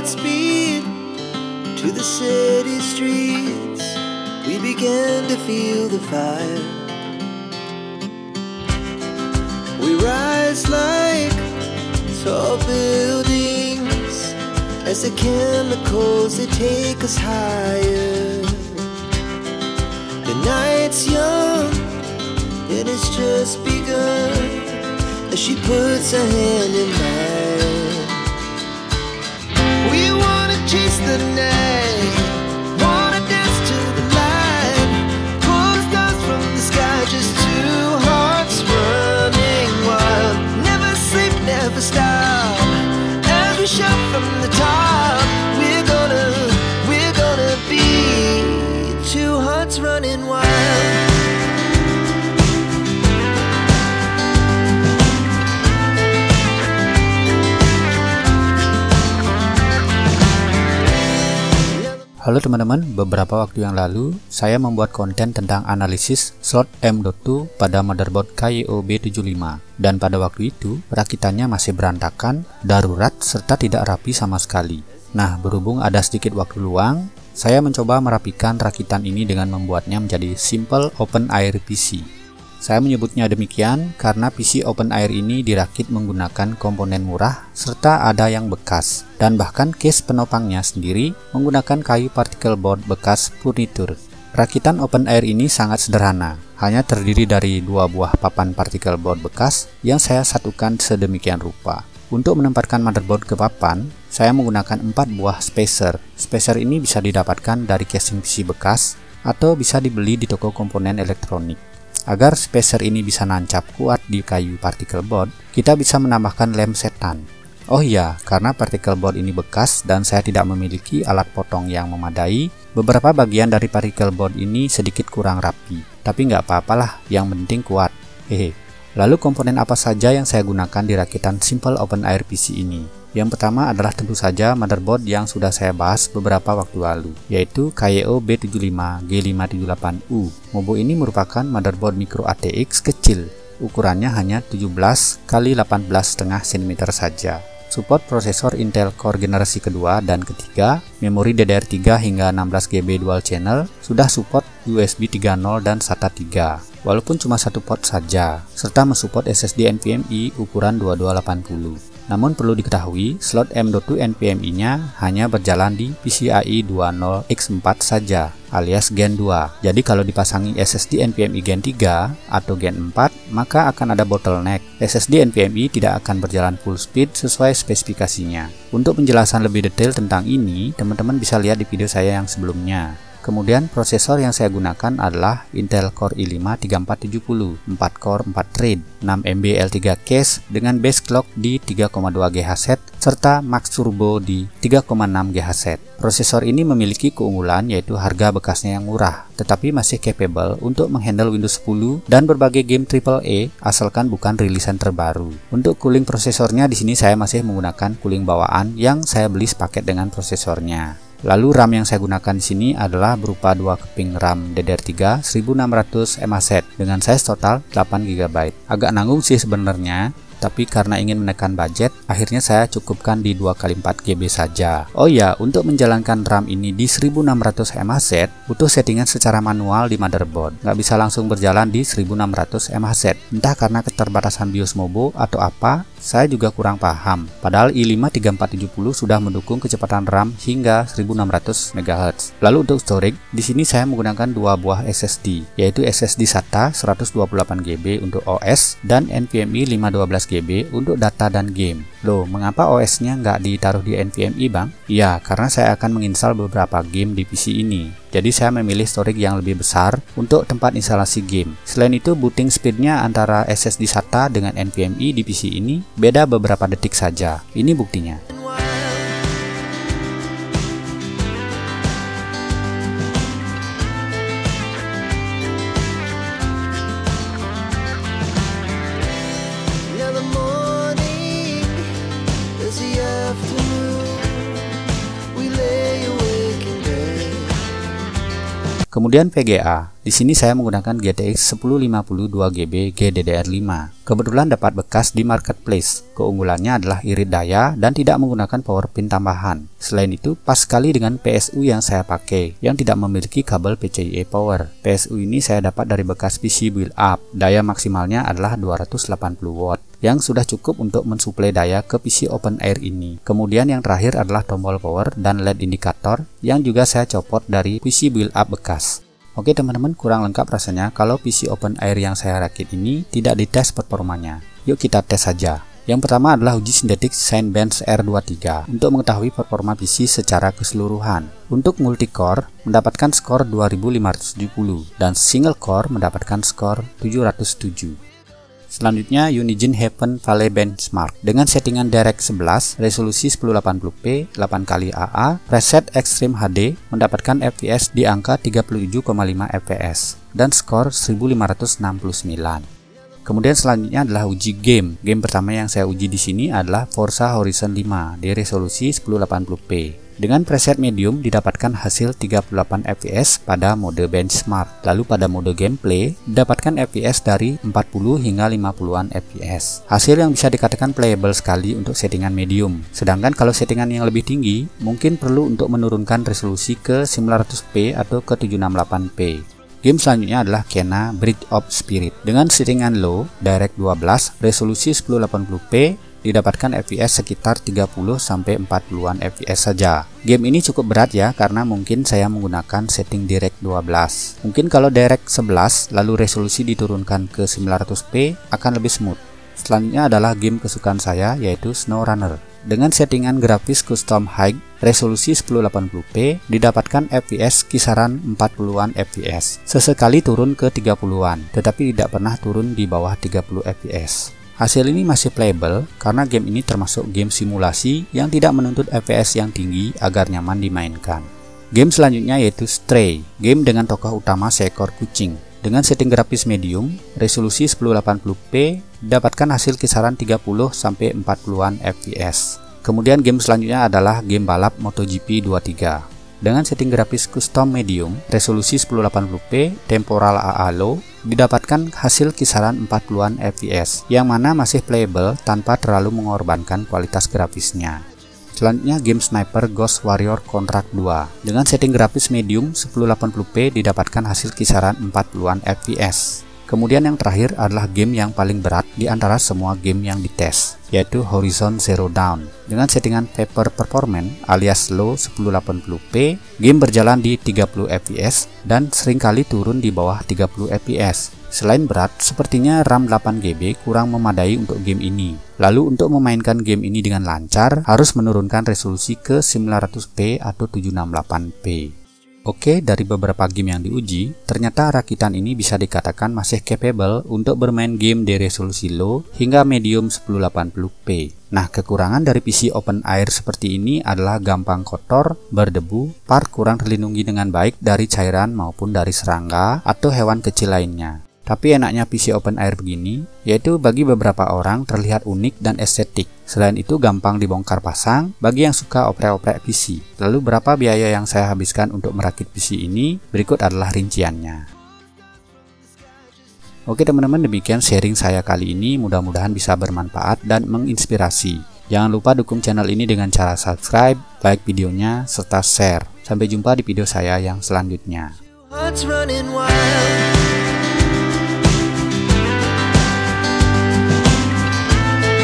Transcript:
Godspeed to the city streets. We began to feel the fire. We rise like tall buildings as the chemicals, they take us higher. The night's young and it's just begun as she puts her hand in mine. We wanna chase the night, wanna dance to the light, pull the stars from the sky, just two hearts running wild. Never sleep, never stop, as we shout from the top. We're gonna be two hearts running wild. Halo teman-teman, beberapa waktu yang lalu saya membuat konten tentang analisis slot M.2 pada motherboard Kaio B75 dan pada waktu itu perakitannya masih berantakan, darurat, serta tidak rapi sama sekali. Nah, berhubung ada sedikit waktu luang, saya mencoba merapikan rakitan ini dengan membuatnya menjadi simple open air PC. Saya menyebutnya demikian karena PC open air ini dirakit menggunakan komponen murah serta ada yang bekas, dan bahkan case penopangnya sendiri menggunakan kayu particle board bekas furnitur. Rakitan open air ini sangat sederhana, hanya terdiri dari dua buah papan particle board bekas yang saya satukan sedemikian rupa. Untuk menempatkan motherboard ke papan, saya menggunakan 4 buah spacer. Spacer ini bisa didapatkan dari casing PC bekas atau bisa dibeli di toko komponen elektronik. Agar spacer ini bisa nancap kuat di kayu particle board, kita bisa menambahkan lem setan. Oh iya, karena particle board ini bekas dan saya tidak memiliki alat potong yang memadai, beberapa bagian dari particle board ini sedikit kurang rapi. Tapi nggak apa-apalah, yang penting kuat. Hehe. Lalu komponen apa saja yang saya gunakan di rakitan simple open air PC ini? Yang pertama adalah tentu saja motherboard yang sudah saya bahas beberapa waktu lalu, yaitu Kaio B75 G578U. Mobo ini merupakan motherboard micro ATX kecil, ukurannya hanya 17 x 18,5 cm saja. Support prosesor Intel Core generasi kedua dan ketiga, memori DDR3 hingga 16GB dual channel, sudah support USB 3.0 dan SATA 3, walaupun cuma satu port saja, serta mensupport SSD NVMe ukuran 2280. Namun perlu diketahui, slot M.2 NVMe-nya hanya berjalan di PCIe 20X4 saja, alias Gen 2. Jadi kalau dipasangi SSD NVMe Gen 3 atau Gen 4, maka akan ada bottleneck. SSD NVMe tidak akan berjalan full speed sesuai spesifikasinya. Untuk penjelasan lebih detail tentang ini, teman-teman bisa lihat di video saya yang sebelumnya. Kemudian prosesor yang saya gunakan adalah Intel Core i5-3470, 4 core 4 thread, 6MB L3 cache dengan base clock di 3,2 GHz serta max turbo di 3,6 GHz. Prosesor ini memiliki keunggulan yaitu harga bekasnya yang murah, tetapi masih capable untuk menghandle Windows 10 dan berbagai game AAA asalkan bukan rilisan terbaru. Untuk cooling prosesornya di sini saya masih menggunakan cooling bawaan yang saya beli sepaket dengan prosesornya. Lalu RAM yang saya gunakan di sini adalah berupa 2 keping RAM DDR3 1600 mAh dengan size total 8 GB. Agak nanggung sih sebenarnya, tapi karena ingin menekan budget, akhirnya saya cukupkan di 2x4 GB saja. Oh ya, untuk menjalankan RAM ini di 1600 mAh, butuh settingan secara manual di motherboard. Nggak bisa langsung berjalan di 1600 mAh. Entah karena keterbatasan BIOS Mobo atau apa, saya juga kurang paham. Padahal i5-3470 sudah mendukung kecepatan RAM hingga 1600 MHz. Lalu untuk storage, di sini saya menggunakan 2 buah SSD, yaitu SSD SATA 128GB untuk OS dan NVMe 512GB untuk data dan game. Loh, mengapa OS-nya nggak ditaruh di NVMe, Bang? Ya, karena saya akan menginstal beberapa game di PC ini. Jadi saya memilih storage yang lebih besar untuk tempat instalasi game. Selain itu, booting speednya antara SSD SATA dengan NVMe di PC ini beda beberapa detik saja. Ini buktinya. Kemudian VGA. Di sini saya menggunakan GTX 1050 2GB GDDR5. Kebetulan dapat bekas di marketplace. Keunggulannya adalah irit daya dan tidak menggunakan power pin tambahan. Selain itu, pas sekali dengan PSU yang saya pakai, yang tidak memiliki kabel PCIe power. PSU ini saya dapat dari bekas PC build up. Daya maksimalnya adalah 280 watt, yang sudah cukup untuk mensuplai daya ke PC open air ini. Kemudian yang terakhir adalah tombol power dan LED indikator, yang juga saya copot dari PC build up bekas. Oke teman-teman, kurang lengkap rasanya kalau PC open air yang saya rakit ini tidak dites performanya. Yuk kita tes saja. Yang pertama adalah uji sintetik Cinebench R23 untuk mengetahui performa PC secara keseluruhan. Untuk multicore mendapatkan skor 2570 dan single core mendapatkan skor 707. Selanjutnya Unigine Heaven Valley Benchmark dengan settingan DirectX 11, resolusi 1080p, 8x AA, preset Extreme HD mendapatkan FPS di angka 37,5 fps dan skor 1569. Kemudian selanjutnya adalah uji game. Game pertama yang saya uji di sini adalah Forza Horizon 5 di resolusi 1080p. Dengan preset medium didapatkan hasil 38 fps pada mode benchmark. Lalu pada mode gameplay didapatkan fps dari 40 hingga 50-an fps. Hasil yang bisa dikatakan playable sekali untuk settingan medium. Sedangkan kalau settingan yang lebih tinggi mungkin perlu untuk menurunkan resolusi ke 900p atau ke 768p. Game selanjutnya adalah Kena Bridge of Spirit dengan settingan low, DirectX 12, resolusi 1080p, didapatkan FPS sekitar 30-40an fps saja. Game ini cukup berat ya, karena mungkin saya menggunakan setting DirectX 12. Mungkin kalau DirectX 11 lalu resolusi diturunkan ke 900p akan lebih smooth. Selanjutnya adalah game kesukaan saya, yaitu SnowRunner. Dengan settingan grafis custom high, resolusi 1080p, didapatkan FPS kisaran 40an fps. Sesekali turun ke 30an, tetapi tidak pernah turun di bawah 30 fps. Hasil ini masih playable karena game ini termasuk game simulasi yang tidak menuntut FPS yang tinggi agar nyaman dimainkan. Game selanjutnya yaitu Stray, game dengan tokoh utama seekor kucing. Dengan setting grafis medium, resolusi 1080p, dapatkan hasil kisaran 30-40an fps. Kemudian game selanjutnya adalah game balap MotoGP 23. Dengan setting grafis custom medium, resolusi 1080p, temporal AA low, didapatkan hasil kisaran 40an fps, yang mana masih playable tanpa terlalu mengorbankan kualitas grafisnya. Selanjutnya game Sniper Ghost Warrior Contract 2. Dengan setting grafis medium 1080p didapatkan hasil kisaran 40an fps. Kemudian yang terakhir adalah game yang paling berat di antara semua game yang dites, yaitu Horizon Zero Dawn. Dengan settingan Paper Performance alias low 1080p, game berjalan di 30 fps dan seringkali turun di bawah 30 fps. Selain berat, sepertinya RAM 8GB kurang memadai untuk game ini. Lalu untuk memainkan game ini dengan lancar, harus menurunkan resolusi ke 900p atau 768p. Oke, dari beberapa game yang diuji, ternyata rakitan ini bisa dikatakan masih capable untuk bermain game di resolusi low hingga medium 1080p. Nah, kekurangan dari PC open air seperti ini adalah gampang kotor, berdebu, part kurang terlindungi dengan baik dari cairan maupun dari serangga atau hewan kecil lainnya. Tapi enaknya PC open air begini, yaitu bagi beberapa orang terlihat unik dan estetik. Selain itu gampang dibongkar pasang bagi yang suka oprek-oprek PC. Lalu berapa biaya yang saya habiskan untuk merakit PC ini? Berikut adalah rinciannya. Oke teman-teman, demikian sharing saya kali ini. Mudah-mudahan bisa bermanfaat dan menginspirasi. Jangan lupa dukung channel ini dengan cara subscribe, like videonya, serta share. Sampai jumpa di video saya yang selanjutnya. Hearts running wild.